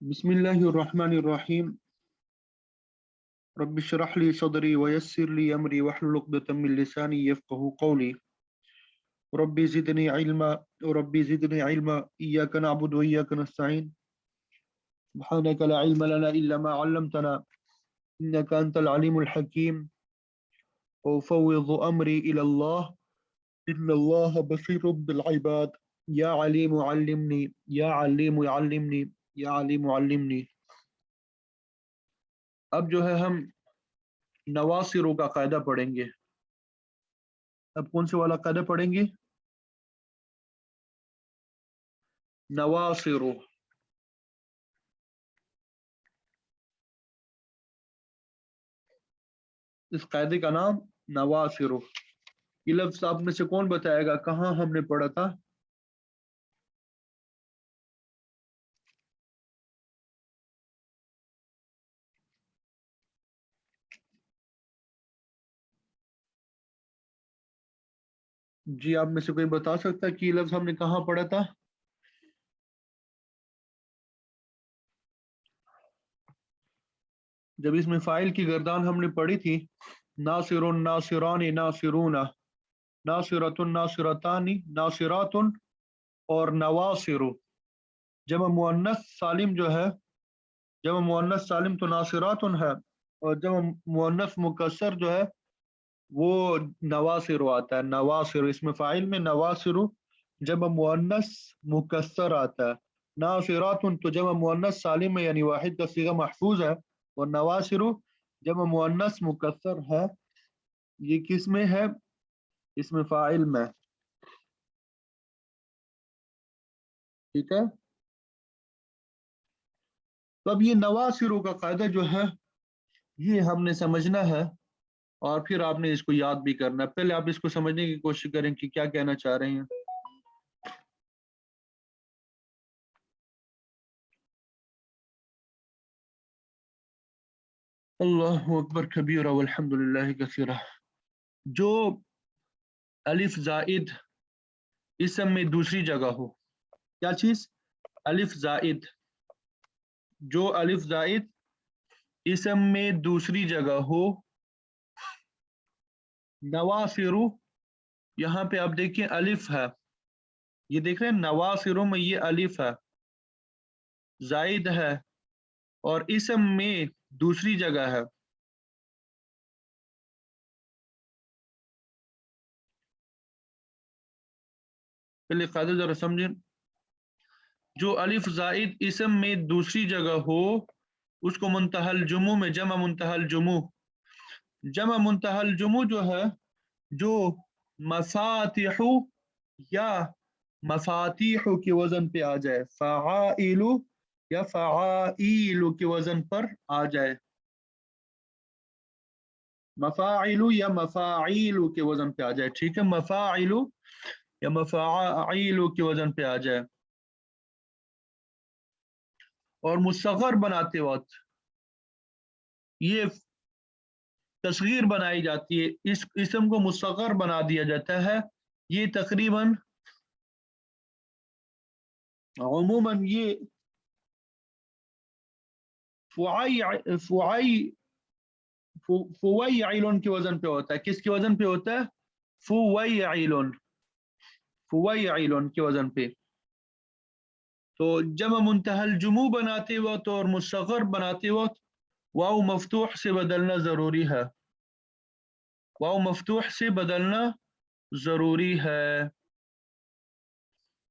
बिस्मिल्लाहिर्रहमानिर्रहीम। रब्बि इश्रह ली सदरी व यस्सिर ली अमरी वहलुल उक़दतम मिन लिसानी यफ़क़हू क़ौली। रब्बि ज़िदनी इल्मा रब्बि ज़िदनी इल्मा इय्याका नअबुदु व इय्याका नस्तईन सुब्हानका ला इल्मा लना इल्ला मा 'अल्लमतना इन्नका अंतल अलीमुल हकीम। व उफ़व्विज़ु अमरी इलल्लाह इन्नल्लाहा बसीरुम बिल इबाद। या अलीमु अल्लिमनी या अलीमु अल्लिमनी या अलीमु अल्लिमनी। अब जो है हम नवासिरों का कायदा पढ़ेंगे। अब कौन से वाला कायदा पढ़ेंगे? नवासिरो। इस कायदे का नाम नवासिरो। ये लफ्ज आप में से कौन बताएगा कहाँ हमने पढ़ा था? जी, आप में से कोई बता सकता है कि ये लफ्ज हमने कहाँ पढ़ा था? जब इसमें फाइल की गर्दान हमने पढ़ी थी, नासिरुन नासिरानी नासिरूना, नासिरतुन नासिरतानी नासिरातुन और नवासिरु। जब मुअन्नस सालिम जो है, जब मुअन्नस सालिम तो नासिरातुन है, और जब मुअन्नस मुकस्सर जो है वो नवासिरु आता है। नवासिरु इसमें फाइल में नवासिरु जब मुअन्नस मुकस्सर आता है। नासिरातुन तो जब मुअन्नस सालिम है यानी वाहिद का सीगा महफूज है, और नवासिरु जब मुअन्नस मुकस्सर है। ये किस में है? इसमें फाइल में। ठीक है। तो अब ये नवासिरु का कायदा जो है ये हमने समझना है, और फिर आपने इसको याद भी करना है। पहले आप इसको समझने की कोशिश करें कि क्या कहना चाह रहे हैं। अल्लाहु अकबर कबीरा वल्हम्दुलिल्लाहि कसीरा। जो अलिफ जाइद इसम में दूसरी जगह हो, क्या चीज? अलिफ जाइद। जो अलिफ जाइद इसम में दूसरी जगह हो, नवासिरु। यहाँ पे आप देखिए अलिफ है, ये देख रहे हैं नवासिरु में ये अलिफ है, जाइद है, और इसम में दूसरी जगह है। पहले कायदा जरा समझें। जो अलिफ जाइद इसम में दूसरी जगह हो उसको मुंतहल जुमू में जमा मुंतहल जुमू। जमा मुंतहल जुमू जो है, जो मफातिहु या मफातिहु के वजन पे आ जाए, फ़आइलु या फ़आइलु के वजन पर आ जाए, मफाइलु या मफाइलु के वजन पे आ जाए। ठीक है, मफाइलु या मफाइलु के वजन पे आ जाए। और मुसग़र बनाते वक्त ये तस्गीर बनाई जाती है, इस इसम को मुसग़र बना दिया जाता है। ये तकरीबन अमूमन ये फुवैइलुन के वजन पे होता है। किसके वजन पे होता है? फुवैइलुन, फुवैइलुन के वजन पे। तो जब मुंतहल जुमू बनाते वक्त और मुसग़र बनाते वक्त वाव मफ्तूह से बदलना ज़रूरी है, वाव मफ्तूह से बदलना ज़रूरी है।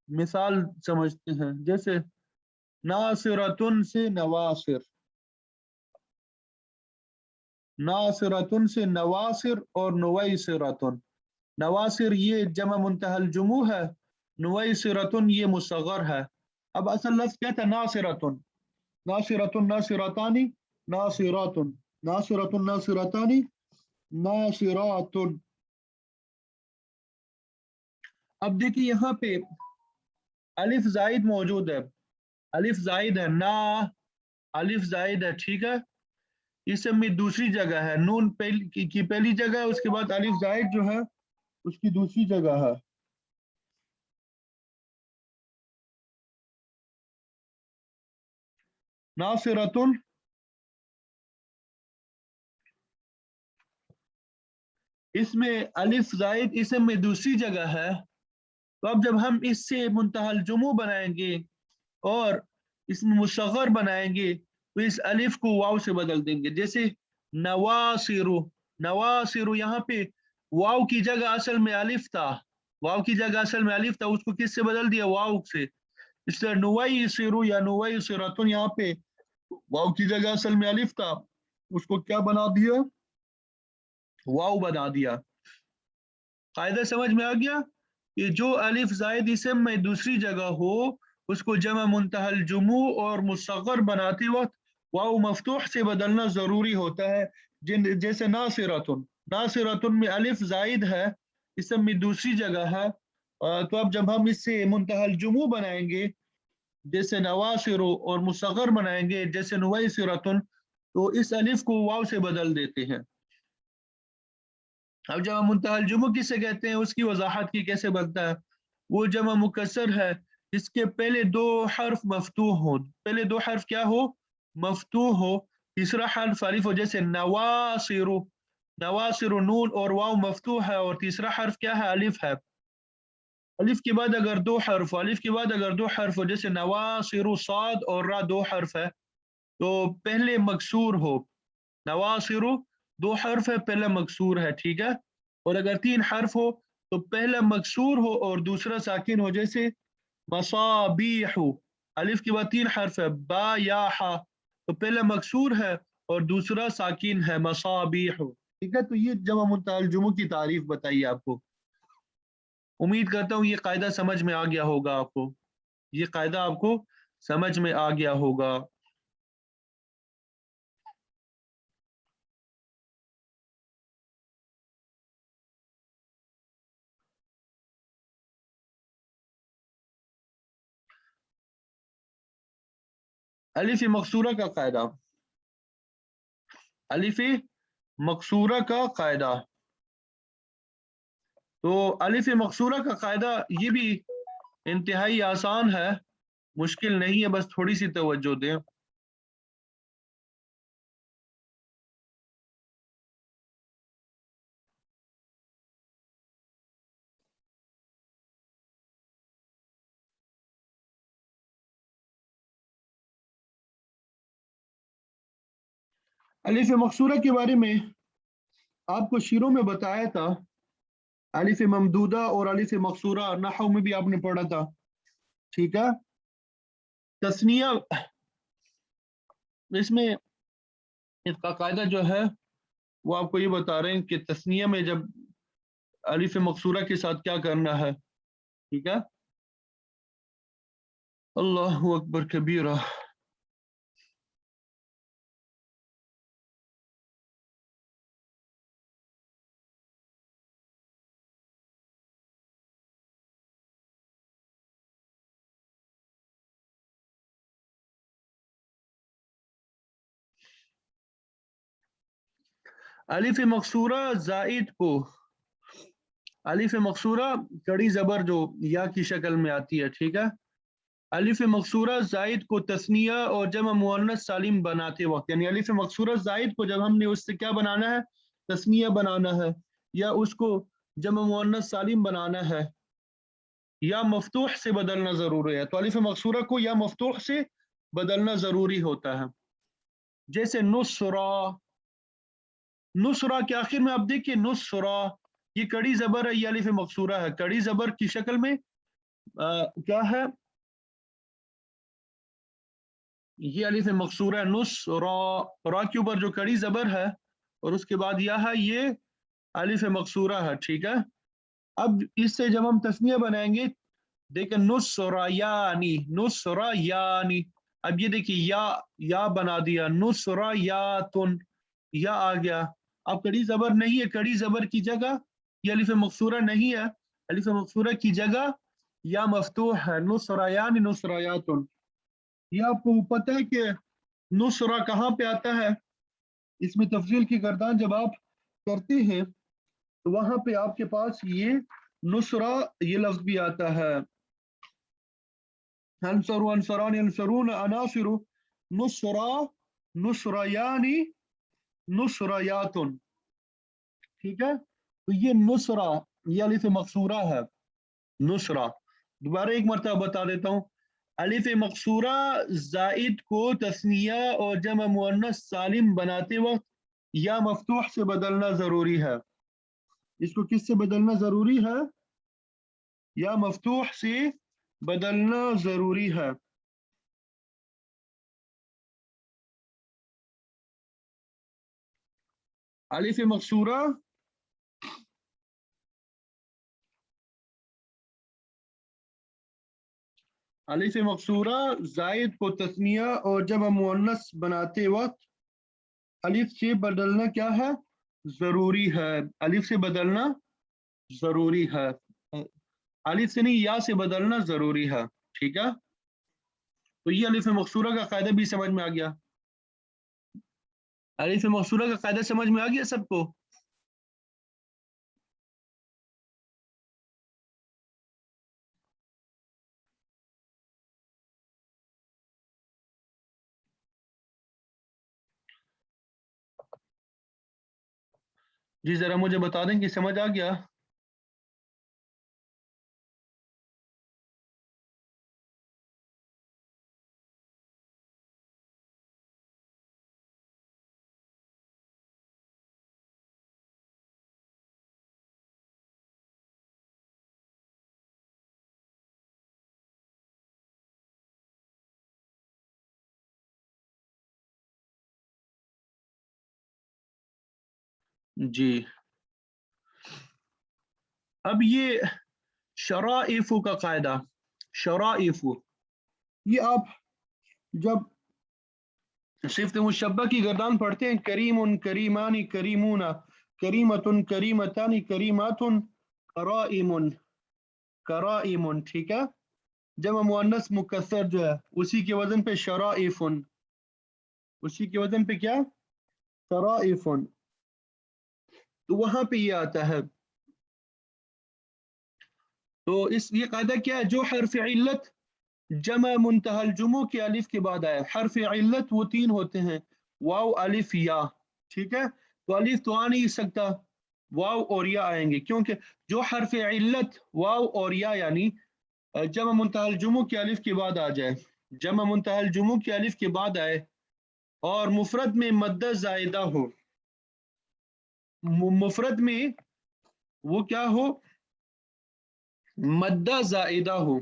मिसाल समझते हैं, जैसे नासिरतुन से नवासिर, नासिरतुन से नवासिर और नुवैसिरतुन। नवासिर ये जमा मुंतहल जुमू है, नुवैसिरतुन ये मुसग़र है। अब असल लफ्ज़ क्या था? नासिरतुन, नासिरतुन नासिरतानी नासिरातुन, नासिरतुन नासिरतानी नासिरातुन। अब देखिए यहाँ पे अलिफ जाइद मौजूद है, अलिफ जाइद है ना, अलिफ जाइद है। ठीक है, इसम में दूसरी जगह है, नून की पहली जगह है, उसके बाद अलिफ जाइद जो है उसकी दूसरी जगह है। नासिरतुन, इसमें अलिफ जायद इसम में दूसरी जगह है। तो अब जब हम इससे मुंतहल जुमू बनाएंगे और इसमें मुसग़र बनाएंगे तो इस अलिफ को वाव से बदल देंगे। जैसे नवासिरु, नवासिरु, यहाँ पे वाव की जगह असल में अलिफ था, वाव की जगह असल में अलिफ था, उसको किससे बदल दिया? वाव से। इसलिए नुवैसिरु या नुवैसिरतुन, यहाँ पे वाव की जगह असल में अलिफ था, उसको क्या बना दिया? वाव बना दिया। कायदा समझ में आ गया कि जो अलिफ जायद इसम में दूसरी जगह हो उसको जमा मुंतहल जुमू और मुसग़र बनाते वक्त वाव मफ्तूह से बदलना जरूरी होता है। जैसे नासिरतुन, नासिरतुन में अलिफ जायद है, इसम में दूसरी जगह है। तो अब जब हम इससे मुंतहल जुमू बनाएंगे जैसे नवासिरो और मुसग़र बनाएंगे जैसे नुवैसिरतुन, तो इस अलिफ को वाव से बदल देते हैं। अब जमा मुंतहल जुमू किसे कहते हैं उसकी वजाहत की कैसे बनता है। वो जमा मुकस्सर है जिसके पहले दो हर्फ मफ्तूह हो, पहले दो हर्फ क्या हो? मफ्तूह हो, तीसरा हर्फ अलिफ हो। जैसे नवासिरु, नवासिरु नून और वाव मफ्तूह है और तीसरा हर्फ क्या है? अलिफ है। अलिफ के बाद अगर दो हर्फ, अलिफ के बाद अगर दो हर्फ हो, जैसे नवासिरु साद और रा दो हर्फ है, तो पहले मकसूर हो। नवासिरु दो हर्फ है, पहला मकसूर है, ठीक है। और अगर तीन हर्फ हो तो पहला मकसूर हो और दूसरा साकिन हो। जैसे मसाबीहु, अलिफ के बाद तीन हर्फ है, बा या हा, तो पहला मकसूर है और दूसरा साकिन है, मसाबीहु, ठीक है। तो ये जमा मुंतहल जुमू की तारीफ बताइए आपको। उम्मीद करता हूँ ये कायदा समझ में आ गया होगा आपको, ये कायदा आपको समझ में आ गया होगा। अलिफ मकसूरा का कायदा, अलिफ मकसूरा का कायदा। तो अलिफ मकसूरा का कायदा ये भी इंतहाई आसान है, मुश्किल नहीं है, बस थोड़ी सी तवज्जो दें। अलिफ मकसूरा के बारे में आपको शीरों में बताया था, अलिफ ममदूदा और अलिफ मकसूरा नहव में भी आपने पढ़ा था, ठीक है। तस्निया, इसमें इसका कायदा जो है वो आपको ये बता रहे हैं कि तस्निया में जब अलिफ मकसूरा के साथ क्या करना है, ठीक है। अल्लाहु अकबर कबीरा। अलिफ मकसूरा जाइद को, अलिफ मकसूरा कड़ी जबर जो या की शक्ल में आती है, ठीक है। अलिफ मकसूरा जाइद को तस्निया और जमा मुअन्नस सालिम बनाते वक्त, यानी अलिफ मकसूरा जाइद को जब हमने उससे क्या बनाना है? तस्निया बनाना है, या उसको जमा मुअन्नस सालिम बनाना है, या मफ्तूह से बदलना जरूरी है। तो अलिफ मकसूरा को या मफ्तूह से बदलना जरूरी होता है। जैसे नुसरा, नुसरा के आखिर में आप देखिए नुसरा, ये कड़ी जबर है, ये अलिफ मकसूरा है। कड़ी जबर की शक्ल में क्या है? ये अलिफ मकसूरा है, नुसरा, रा के ऊपर जो कड़ी जबर है और उसके बाद यह है, ये अलिफ मकसूरा है, ठीक है। अब इससे जब हम तस्निया बनाएंगे, देखिए नुसरा यानी, नुसरा यानी, अब ये देखिए या बना दिया, नुसरा या तुन, या आ गया। अब कड़ी जबर नहीं है, कड़ी जबर की जगह ये अलिफ मकसूरा नहीं है, अलिफ मकसूरा की जगह या मफ्तूह है, नुसरायानी नुसरायातुन। ये आपको पता है कि नुसरा कहाँ पे आता है? इसमें तफसील की गर्दान जब आप करते हैं तो वहां पे आपके पास ये नुसरा ये लफ्ज भी आता है, अनसरु अनसरान अनसरून अनासिरु। नुसरा, नुसरयानी, नुसरयातुन। ठीक है, तो ये नुसरा, ये अलिफ मकसूरा है, नुसरा। दोबारा एक मरतबा बता देता हूँ, अलिफ मकसूरा जाइद को तस्निया और जमा मुअन्नस सालिम बनाते वक्त या मफ्तूह से बदलना जरूरी है। इसको किससे बदलना जरूरी है? या मफ्तूह से बदलना जरूरी है। अलिफ मकसूरा अलिफ मकसूरा जायद को तस्निया और जब हम मुअन्नस बनाते वक्त अलिफ से बदलना क्या है? जरूरी है। अलिफ से बदलना जरूरी है, अलिफ से नहीं, या से बदलना जरूरी है। ठीक है, तो ये अलिफ मकसूरा का कायदा भी समझ में आ गया। अलिफ मकसूरा का कायदा समझ में आ गया सबको? जी जरा मुझे बता दें कि समझ आ गया। जी, अब ये शराइफु का कायदा, शराइफु, ये आप जब सिफ्त मुशब्बा की गर्दान पढ़ते हैं, करीमुन, करीमानी, करीमूना, करीमतुन, करीमतानी, करीमातुन, कराइमुन, कराइमुन। ठीक है, जब मुअन्नस मुकस्सर जो है उसी के वजन पे शराइफुन, उसी के वजन पे क्या? शराइफुन, तो वहां पे ये आता है। तो इस ये कायदा क्या है? जो हर्फ इल्लत जमा मुंतहल जुमू के अलिफ के बाद आए, हर्फ इल्लत वो तीन होते हैं, वाव, अलिफ, या। ठीक है, तो अलिफ तो आ नहीं सकता, वाव और या आएंगे, क्योंकि जो हर्फ इल्लत वाव और या यानी जमा मुंतहल जुमू के अलिफ के बाद आ जाए, जमा मुंतहल जुमू के अलिफ के बाद आए और मुफरद में मद्दा जायदा हो, मुफरद में वो क्या हो? मद्दा जायदा हो,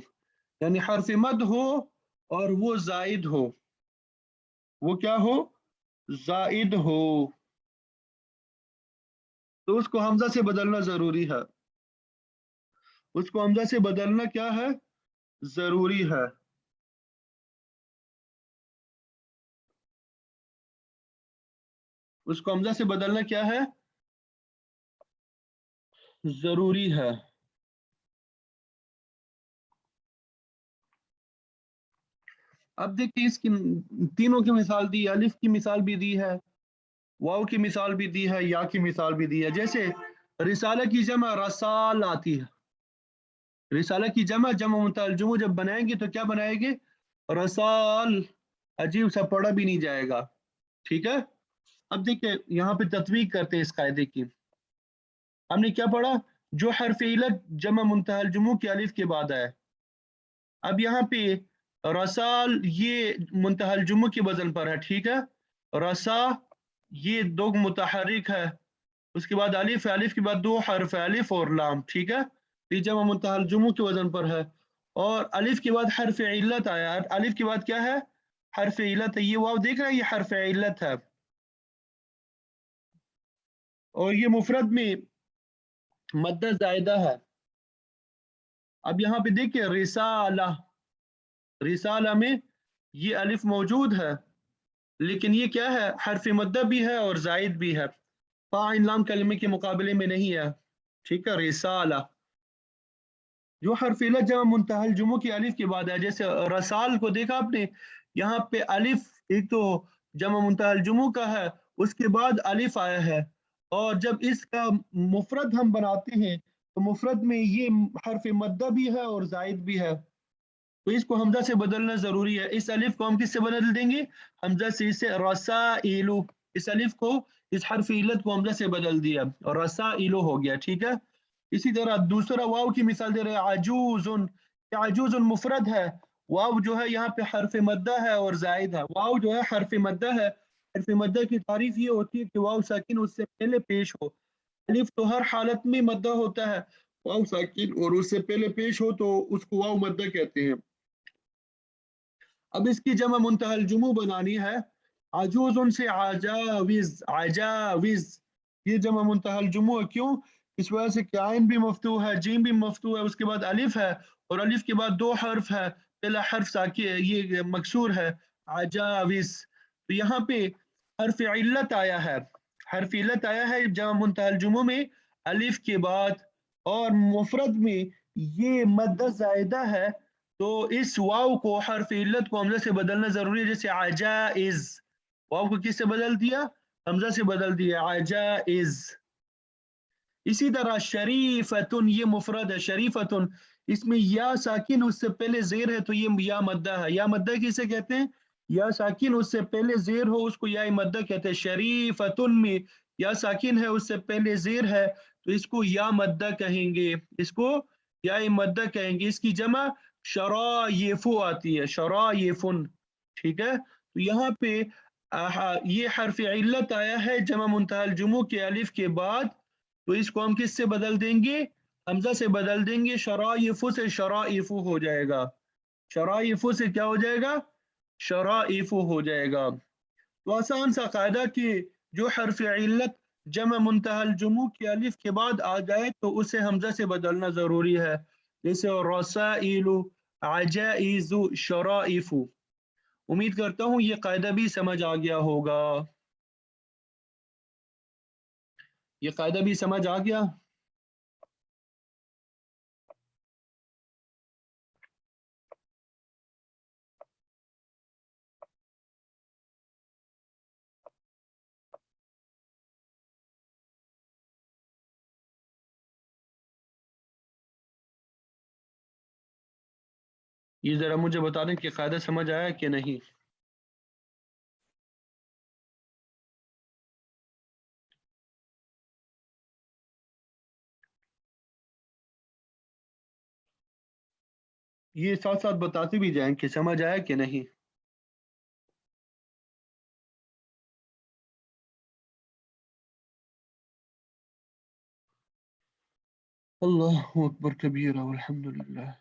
यानी हर्फ मद हो और वो जायद हो, वो क्या हो? जायद हो, तो उसको हमजा से बदलना जरूरी है, उसको हमजा से बदलना क्या है? जरूरी है। उसको हमजा से बदलना क्या है? जरूरी है। अब देखिए, इसकी तीनों की मिसाल दी, अलिफ की मिसाल भी दी है, वाव की मिसाल भी दी है, या की मिसाल भी दी है। जैसे रिसाला की जमा रसाल आती है, रिसाला की जमा जमा मुतअल जब बनाएंगे तो क्या बनाएंगे? रसाल, अजीब सा पढ़ा भी नहीं जाएगा। ठीक है, अब देखिए यहाँ पे तत्वीक करते हैं इस कायदे की। हमने क्या पढ़ा? जो हर्फ इल्लत जमा मुंतहल जुमू के अलिफ के बाद आया, अब यहाँ पे रसाल ये मुंतहल जुमू के वजन पर है। ठीक है, रसा ये दो मुतहरिक है, उसके बाद अलिफ है, अलिफ के बाद दो हर्फ है, अलिफ और लाम। ठीक है, ये जमा मुंतहल जुमू के वजन पर है, और अलिफ के बाद हर्फ इल्लत आया, अलिफ के बाद क्या है? हर्फ इल्लत है, ये वाव देख रहे हैं, ये हर्फ इल्लत है, और ये मुफरद में मद्दा जायदा है। अब यहाँ पे देखिए रिसाला, रिसाला में ये अलिफ मौजूद है, लेकिन ये क्या है? हर्फ मद्दा भी है और जायद भी है, इन लाम कलमे के मुकाबले में नहीं है। ठीक है, रिसाला जो हर्फ इल्लत जमा मुंतहल जुमू की अलिफ के बाद है, जैसे रसाल को देखा आपने, यहाँ पे अलिफ एक तो जमा मुंतहल जुमू का है, उसके बाद अलिफ आया है, और जब इसका मुफरद हम बनाते हैं तो मुफरद में ये हर्फ मद्दा भी है और जायद भी है। तो इसको हमजा से बदलना जरूरी है। इस अलिफ को हम किससे बदल देंगे? हमजा से। इससे रसाइलु, इस अलिफ को, इस हर्फ इल्लत को हमजा से बदल दिया और रसाइलु हो गया। ठीक है। इसी तरह दूसरा वाव की मिसाल दे रहे हैं, आजूजुन। आजूजुन मुफरद है, वाव जो है यहाँ पे हर्फ मद्दा है और जायद है। वाव जो है हर्फ मद्दा है। हर्फ मद्दा की तारीफ ये होती है कि वाव साकिन उससे पहले पेश हो। अलिफ तो हर हालत में मद्दा होता है, वाव साकिन और उससे पहले पेश हो तो उसको वाव मद्दा कहते हैं। अब इसकी जमा मुंतहल जुमू बनानी है। आजूजुन से आजाविज, आजाविज, ये जमा मुंतहल जुमू है। क्यों? इस वजह से कि आइन भी मफ्तू है, जीम भी मफ्तू है, उसके बाद अलिफ है और अलिफ के बाद दो हर्फ है। पहला हर्फ साकी है, ये मकसूर है, आजाविज। तो यहाँ पे हर्फ इल्लत आया है, हर्फ इल्लत आया है जमा मुंतहल जुमू में अलिफ के बाद, और मुफरद में ये मद्दा जायदा है। तो इस वाव को, हर्फ इल्लत को हमजा से बदलना जरूरी है। जैसे आजाइज, वाव को किससे बदल दिया? हमजा से बदल दिया, आजाइज। इसी तरह शरीफतुन, ये मुफरद है, शरीफतुन, इसमें या साकिन उससे पहले जेर है तो ये या मद्दा है। या मद्दा किसे कहते हैं? या साकिन उससे पहले जेर हो उसको या मद्दा कहते हैं। शरीफतुन में या साकिन है उससे पहले जेर है तो इसको या मद्दा कहेंगे, इसको या मद्दा कहेंगे। इसकी जमा शरायफु आती है, शरायफुन। ठीक है। तो यहाँ पे ये हर्फ इल्लत आया है जमा मुंतहल जुमू के अलिफ के बाद, तो इसको हम किससे बदल देंगे? हमजा से बदल देंगे। शराइफु से शराइफु हो जाएगा, शराइफु से क्या हो जाएगा? शराइफु हो जाएगा। तो आसान सा कायदा कि जो हर्फ इल्लत जमा मुंतहल जुमू के अलिफ के बाद आ जाए तो उसे हमजा से बदलना जरूरी है। जैसे रसाइलु, अजाइजु, शराइफु। उम्मीद करता हूँ ये कायदा भी समझ आ गया होगा। ये कायदा भी समझ आ गया? ये जरा मुझे बता दें कि कायदा समझ आया कि नहीं। ये साथ साथ बताते भी जाएं कि समझ आया कि नहीं। अल्लाहु अकबर कबीरा वल्हम्दुलिल्लाह।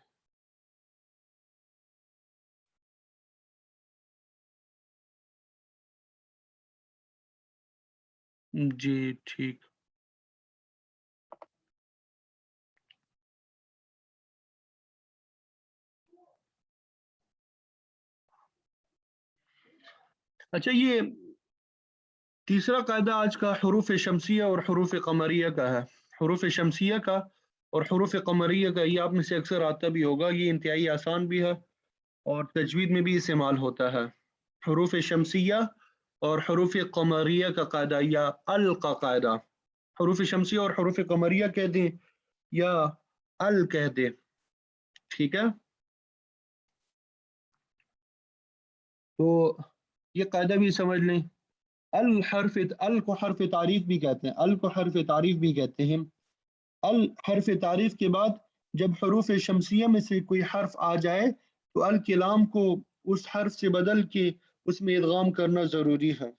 जी ठीक। अच्छा, ये तीसरा कायदा आज का हरूफ शमसिया और हरूफ कमरिया का है। हरूफ शमसिया का और हरूफ कमरिया का, ये आप में से अक्सर आता भी होगा। ये इंतहाई आसान भी है और तजवीद में भी इस्तेमाल होता है। हरूफ शमसिया और हरूफ कमरिया का कायदा या अल का कायदा। हरूफ शमसिया और हरूफ कमरिया कह दें या अल कह दें। ठीक है। तो ये कायदा भी समझ लें। अल हर्फ, अल को हर्फ तारीफ भी कहते हैं, अल को हर्फ तारीफ भी कहते हैं। अल हर्फ तारीफ के बाद जब हरूफ शमसिया में से कोई हर्फ आ जाए तो अल के लाम को उस हर्फ से बदल के उसमें इदगाम करना जरूरी है।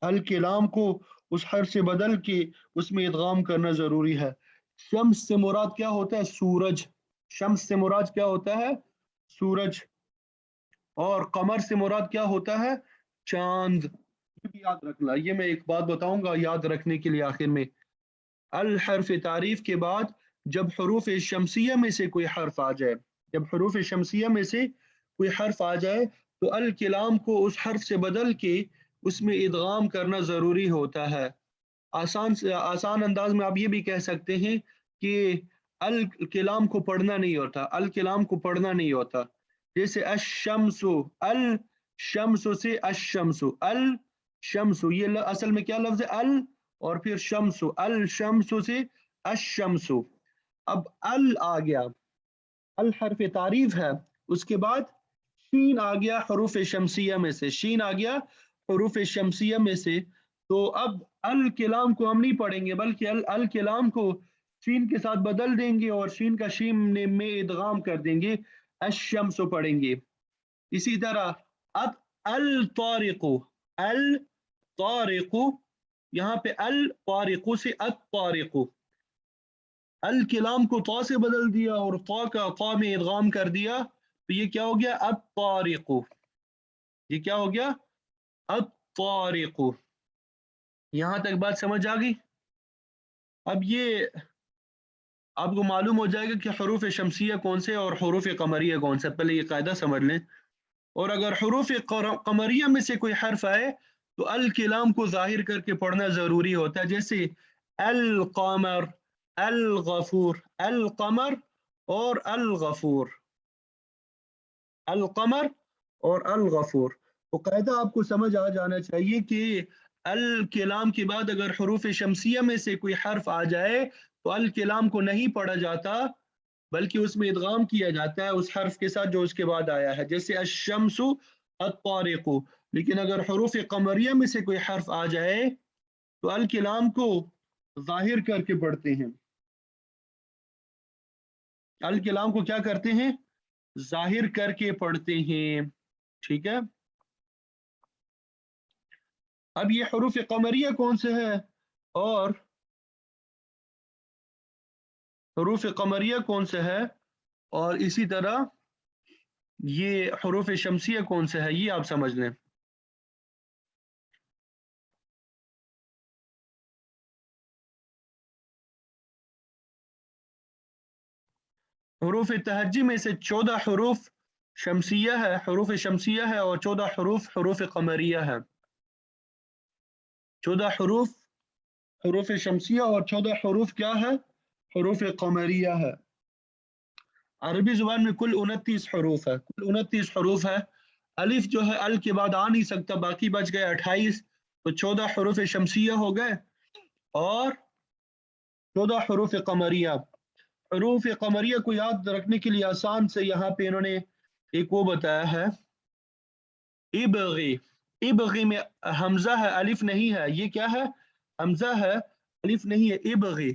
अल के लाम को उस हर्फ से बदल के उसमें इदगाम करना जरूरी है। शम्स से मुराद क्या होता है? सूरज। शम्स से मुराद क्या होता है? सूरज। और कमर से मुराद क्या होता है? चांद। ये भी याद रखना। ये मैं एक बात बताऊंगा याद रखने के लिए आखिर में। अल हर्फ तारीफ के बाद जब हरूफ शमसिया में से कोई हर्फ आ जाए, जब हरूफ शमसिया में से कोई हर्फ आ जाए तो अल कलाम को उस हर्फ से बदल के उसमें इदगाम करना ज़रूरी होता है। आसान से आसान अंदाज में आप ये भी कह सकते हैं कि अल कलाम को पढ़ना नहीं होता, अल कलाम को पढ़ना नहीं होता। जैसे अशम्सु, अल शम्सु से अशम्सु, अल शम्सु, ये असल में क्या लफ्ज है? अल और फिर शम्सु, अल शम्सु से अशम्सु। अब अल आ गया, अल हर्फ तारीफ है, اس کے بعد شین آ گیا حروف شمسیہ میں سے، شین آ گیا حروف شمسیہ میں سے. تو اب الکلام کو ہم نہیں پڑھیں گے بلکہ الکلام کو شین کے ساتھ بدل دیں گے اور شین کا شین میں ادغام کر دیں گے، الشمس پڑھیں گے. اسی طرح اب الطارق، الطارق یہاں پہ الطارق سے الطارق، الکلام کو طا سے بدل دیا اور طا کا طا میں ادغام کر دیا، تو یہ کیا ہو گیا الطارق. یہ کیا ہو گیا الطارق. یہاں تک بات سمجھ آ گئی؟ اب یہ آپ کو معلوم ہو جائے گا کہ حروف شمسیہ کون سے اور حروف قمریہ کون سے. پہلے یہ قاعدہ سمجھ لیں. اور اگر حروف قمریہ میں سے کوئی حرف آئے تو الکلام کو ظاہر کر کے پڑھنا ضروری ہوتا ہے، جیسے القمر، الغفور، القمر اور الغفور، القمر اور الغفور. تو قاعدہ آپ کو سمجھ آ جانا چاہیے کہ الکلام کے بعد اگر حروف شمسیہ میں سے کوئی حرف آ جائے تو الکلام کو نہیں پڑھا جاتا بلکہ اس میں ادغام کیا جاتا ہے اس حرف کے ساتھ جو اس کے بعد آیا ہے، جیسے الشمس، الطارق. لیکن اگر حروف قمریہ میں سے کوئی حرف آ جائے تو الکلام کو ظاہر کر کے پڑھتے ہیں، الکلام کو کیا کرتے ہیں؟ ظاہر کر کے پڑھتے ہیں. ٹھیک ہے. اب یہ حروف قمریہ کون سے ہے اور حروف قمریہ کون سے ہے اور اسی طرح یہ حروف شمسیہ کون سے ہے، یہ آپ سمجھ لیں. حروف تہجی میں سے 14 حروف شمسیہ ہے، حروف شمسیہ ہے، اور 14 حروف حروف قمریہ ہے. 14 حروف حروف شمسیہ اور 14 حروف کیا ہے؟ حروف قمریہ ہے. عربی زبان میں کل 29 حروف ہے، کل 29 حروف ہے. الف جو ہے ال کے بعد آ نہیں سکتا، باقی بچ گئے 28. تو 14 حروف شمسیہ ہو گئے اور 14 حروف قمریہ. حروف قمریہ کو یاد رکھنے کے لیے آسان سے یہاں پہ انہوں نے ایک وہ بتایا ہے، ابغی. ابغی میں حمزہ ہے، الف نہیں ہے. یہ کیا ہے؟ حمزہ ہے، الف نہیں ہے. ابغی،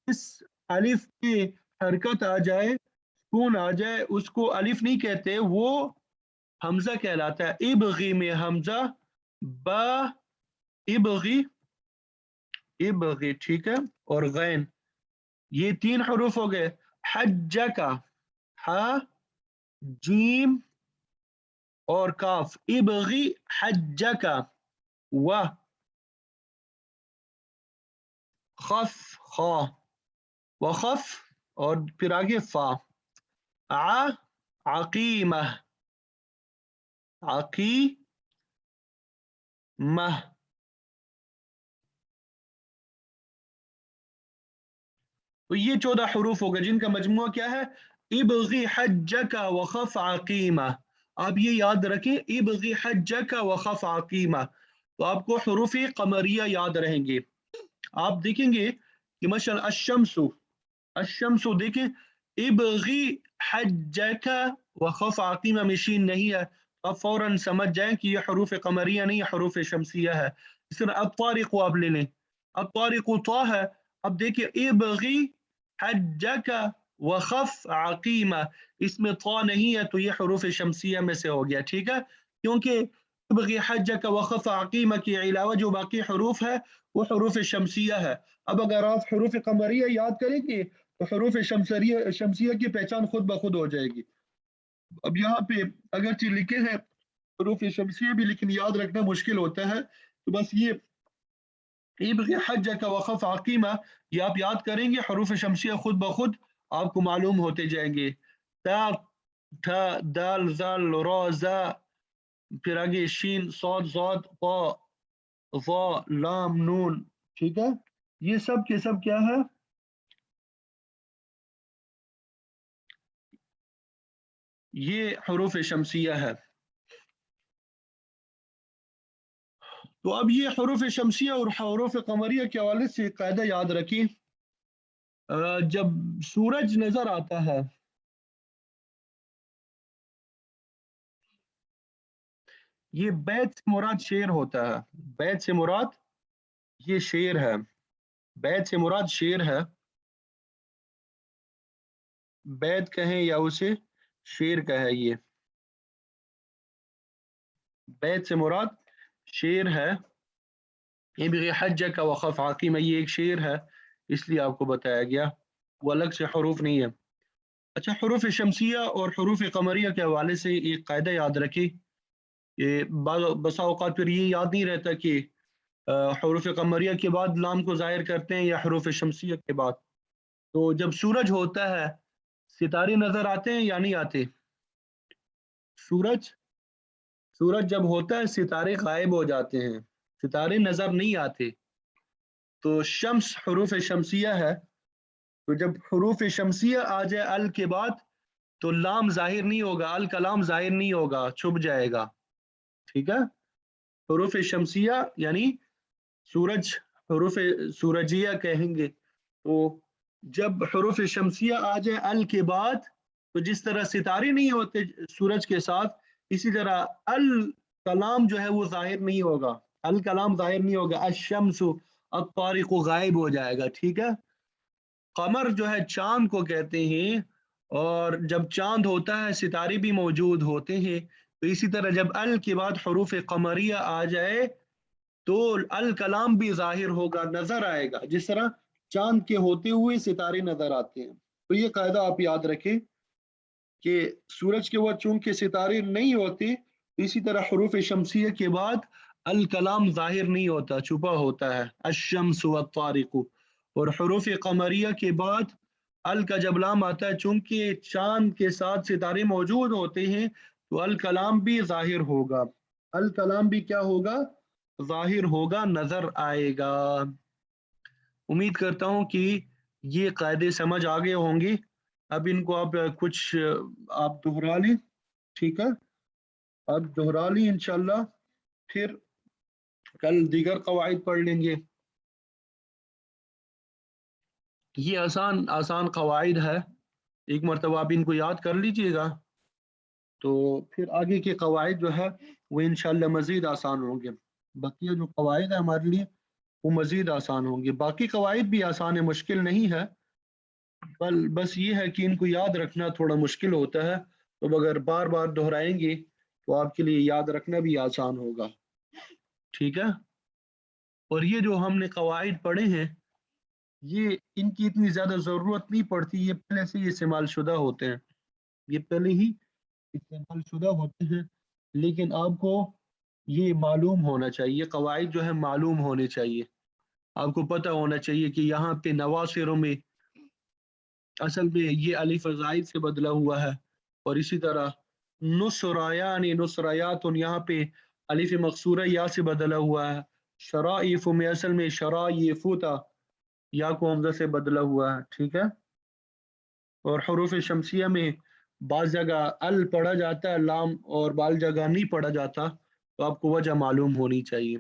جس الف کی حرکت آ جائے، سکون آ جائے، اس کو الف نہیں کہتے، وہ حمزہ کہلاتا ہے. ابغی میں حمزہ، با، ابغی، ابغی. ٹھیک ہے. اور غین، یہ 3 حروف ہو گئے. حج کا، ہا، جیم اور کاف. ابغی حج کا. و، خف، خا، وخف اور پھر آگے فا. ع، عقیمہ، عقیمہ. تو یہ 14 حروف ہو گئے جن کا مجموعہ کیا ہے؟ ابغی حجک وخف عقیمہ. آپ یہ یاد رکھیں، ابغی حجک وخف عقیمہ. تو آپ کو حروف قمریہ یاد رہیں گے. آپ دیکھیں گے کہ مثلا الشمس، الشمس دیکھیں ابغی حجک وخف عقیمہ میں شین نہیں ہے، آپ فوراً سمجھ جائیں کہ یہ حروف قمریہ نہیں، حروف شمسیہ ہے. اس طرح الطارق آپ لے لیں، الطارق طا ہے. اب دیکھیں ابغی حجک وخف عقیمہ، اس میں طا نہیں ہے تو یہ حروف شمسیہ میں سے ہو گیا. ٹھیک ہے. کیونکہ ابغی حجک وخف عقیمہ کے علاوہ جو باقی حروف ہے وہ حروف شمسیہ ہے. اب اگر آپ حروف قمریہ یاد کریں گے تو حروف شمسیہ کی پہچان خود بخود ہو جائے گی. اب یہاں پہ اگرچہ لکھے ہیں حروف شمسیہ بھی لیکن یاد رکھنا مشکل ہوتا ہے، تو بس یہ ابغی حجک وخف عقیمہ یہ آپ یاد کریں گے، حروف شمسیہ خود بخود آپ کو معلوم ہوتے جائیں گے. تا، ٹھا، دال، ذال، را، زا، پھر آگے شین، صاد، ضاد، طا، ظا، لام، نون. ٹھیک ہے. یہ سب کے سب کیا ہے؟ یہ حروف شمسیہ ہے. تو اب یہ حروف شمسیہ اور حروف قمریہ کے حوالے سے قاعدہ یاد رکھیں، جب سورج نظر آتا ہے یہ بیت سے مراد شیر ہوتا ہے، بیت سے مراد یہ شیر ہے، بیت سے مراد شیر ہے، بیت کہیں یا اسے شیر کہے، یہ بیت سے مراد شیر ہے، یہ بھی حج کا وقف عاقی میں یہ ایک شیر ہے، اس لیے آپ کو بتایا گیا، وہ الگ سے حروف نہیں ہے۔ اچھا، حروف شمسیہ اور حروف قمریہ کے حوالے سے ایک قاعدہ یاد رکھیں، یہ بسا اوقات پھر یہ یاد نہیں رہتا کہ حروف قمریہ کے بعد لام کو ظاہر کرتے ہیں یا حروف شمسیہ کے بعد۔ تو جب سورج ہوتا ہے ستارے نظر آتے ہیں یا نہیں آتے؟ سورج سورج جب ہوتا ہے ستارے غائب ہو جاتے ہیں، ستارے نظر نہیں آتے، تو شمس حروف شمسیہ ہے، تو جب حروف شمسیہ آ جائے ال کے بعد تو لام ظاہر نہیں ہوگا، ال کلام ظاہر نہیں ہوگا، چھپ جائے گا، ٹھیک ہے؟ حروف شمسیہ یعنی سورج، حروف سورجیہ کہیں گے، تو جب حروف شمسیہ آ جائے ال کے بعد تو جس طرح ستارے نہیں ہوتے سورج کے ساتھ، اسی طرح ال کلام جو ہے وہ ظاہر نہیں ہوگا، ال کلام ظاہر نہیں ہوگا، الشمس الطارق غائب ہو جائے گا، ٹھیک ہے؟ قمر جو ہے چاند کو کہتے ہیں، اور جب چاند ہوتا ہے ستارے بھی موجود ہوتے ہیں، تو اسی طرح جب ال کے بعد حروف قمریہ آ جائے تو الکلام بھی ظاہر ہوگا، نظر آئے گا، جس طرح چاند کے ہوتے ہوئے ستارے نظر آتے ہیں۔ تو یہ قاعدہ آپ یاد رکھیں کہ سورج کے بعد چونکہ ستارے نہیں ہوتے، اسی طرح حروف شمسیہ کے بعد الکلام ظاہر نہیں ہوتا، چھپا ہوتا ہے، الشمس والطارق، اور حروف قمریہ کے بعد ال کا جب لام آتا ہے چونکہ چاند کے ساتھ ستارے موجود ہوتے ہیں تو الکلام بھی ظاہر ہوگا، الکلام بھی کیا ہوگا؟ ظاہر ہوگا، نظر آئے گا۔ امید کرتا ہوں کہ یہ قاعدے سمجھ آگے ہوں گے، اب ان کو آپ کچھ آپ دہرا لیں، ٹھیک ہے؟ اب دہرا لیں انشاءاللہ، پھر کل دیگر قواعد پڑھ لیں گے۔ یہ آسان قواعد ہے، ایک مرتبہ آپ ان کو یاد کر لیجئے گا تو پھر آگے کے قواعد جو ہے وہ انشاءاللہ مزید آسان ہوں گے، بقیہ جو قواعد ہیں ہمارے لیے وہ مزید آسان ہوں گے، باقی قواعد بھی آسان ہے، مشکل نہیں ہے، بس یہ ہے کہ ان کو یاد رکھنا تھوڑا مشکل ہوتا ہے، تو اگر بار بار دہرائیں گے تو آپ کے لیے یاد رکھنا بھی آسان ہوگا، ٹھیک ہے؟ اور یہ جو ہم نے قواعد پڑھے ہیں یہ ان کی اتنی زیادہ ضرورت نہیں پڑتی، یہ پہلے سے ہی استعمال شدہ ہوتے ہیں، یہ پہلے ہی استعمال شدہ ہوتے ہیں، لیکن آپ کو یہ معلوم ہونا چاہیے، قواعد جو ہے معلوم ہونے چاہیے، آپ کو پتہ ہونا چاہیے کہ یہاں پہ نواصروں میں اصل میں یہ الف زائد سے بدلا ہوا ہے، اور اسی طرح نصریان نصریات یہاں پہ الف مقصورہ یا سے بدلا ہوا ہے، شرائف میں اصل میں شرائف تھا، یا کو حمزہ سے بدلا ہوا ہے، ٹھیک ہے؟ اور حروف شمسیہ میں بعض جگہ ال پڑھا جاتا ہے لام، اور بعض جگہ نہیں پڑھا جاتا، تو آپ کو وجہ معلوم ہونی چاہیے۔